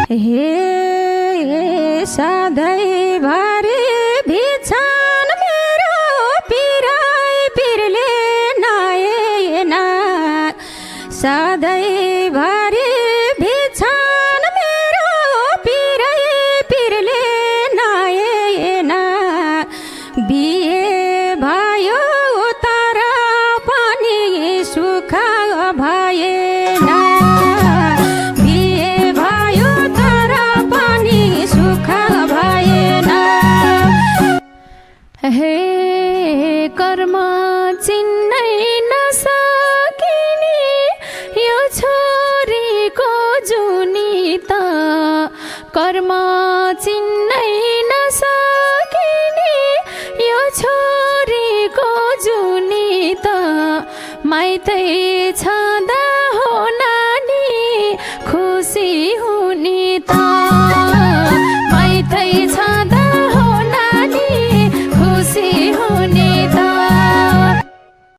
हे सधैँभरि भिछान मेरो पिराई पिरले नआएन। सधैँभरि भिछान मेरो पिराई पिरले नआएन। बिहे भयो तर पनि सुख भएन। बिहे भयो तर पनि सुख भएन। हे कर्म चिन्नै नसकिने यो छोरीको जुनी त कर्म चिन्नै नसकिने यो